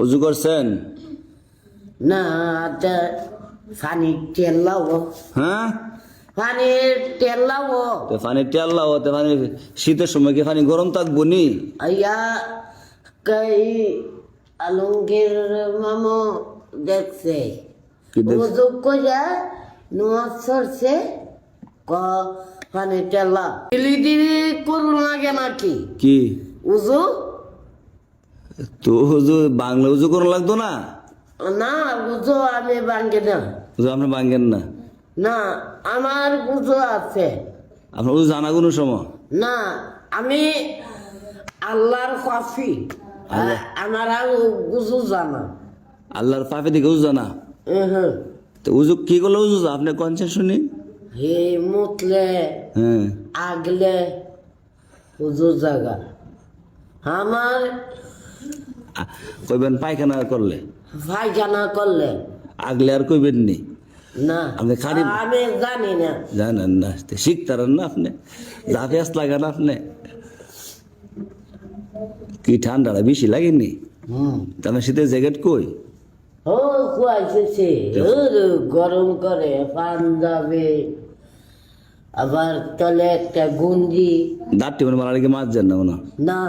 উজু করছেন? না পানির তেল লাও। হ্যাঁ, পানির তেল লাও। তো পানির তেল লাও, তো পানি শীতের সময় কি পানি গরম থাকবো নি? আইয়া কই আলমগীর মামু দেখছে কি দেখছে? উজু কইরা নোয়া সরছে ক পানির তেল লাও দিলি করুন লাগে নাকি কি উজু? তো হুজুর বাংলা উজু করা লাগতো না? না উজু আমি ভাঙ্গে না। উজু আপনি ভাঙ্গেন না? না আমার উজু আছে। আপনার উজু জানা কোনো সময়? না আমি আল্লাহর কফি আল্লাহ। আমার আর উজু জানা। আল্লাহর পাপে দিকে উজু জানা? হ্যাঁ তো উজু কি করলে উজু আপনি কনছেন শুনি? হে মুতলে হ্যাঁ, আগলে উজু জাগা আমার কইবেন পায়খানা করলে, পায়খানা করলে আগলে আর কইবেন নি? না আপনি খালি আমি জানি না। জানেন না, শিখতারেন না আপনি? জাফিয়াস লাগান আপনি? কি ঠান্ডাটা বেশি লাগেনি? তার শীতের জ্যাকেট কই? ও কুয়াইছে গরম করে পাঞ্জাবে আবার তলে একটা গুঞ্জি। দাঁতটি মানে মারা লেগে মারছেন না মনে হয়? না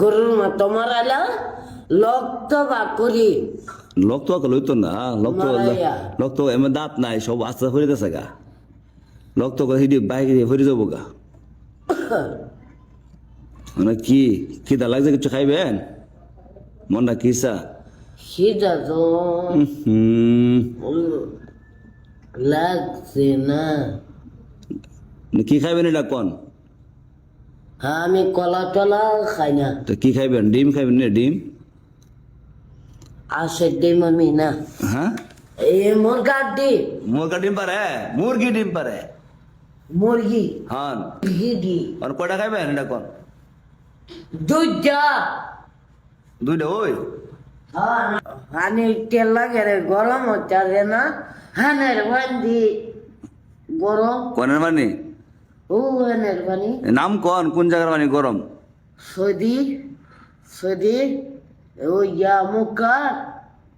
গরুর মতো মারালা লক্ত বা করি লক্ত লইতো না, লক্ত মারাইয়া। লক্ত এমন দাঁত নাই, সব আস্তে আস্তে ফরিতেছে গা। লক্ত হিডি বাইরে ফরি যাবো গা। মানে কি খিদা লাগছে, কিছু খাইবেন? মনটা কিসা? সেটা তো হুম, লাগছে না। কি খাইবেন এটা কোন? আমি কলা টলা খাই না। তো কি খাইবেন? ডিম খাইবেন না? ডিম আসে ডিম আমি না। হ্যাঁ, এই মুরগার ডিম মুরগা ডিম পারে, মুরগি ডিম পারে। মুরগি হ্যাঁ, মুরগি আর কয়টা খাইবেন এটা কোন? দুইটা। দুইটা ওই পানি তেল লাগে রে গরম হচ্ছে না হানের বান্দি গরম কনের মানে ও হানের পানি নাম কোন জায়গার মানে গরম? সৌদি সৌদি ও ইয়া মুক্কা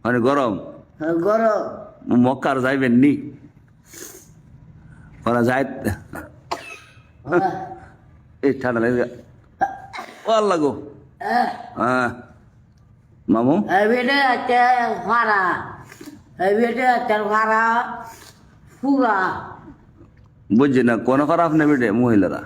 মানে গরম গরম মক্কার যাইবেন নি? ওরা যায় এই ঠান্ডা লাগে আল্লাহ গো। হ্যাঁ মামু, এবারে একটা ভাড়া এবারে একটা ভাড়া পুরা বুঝছি না কোন খারাপ নেবে মহিলারা?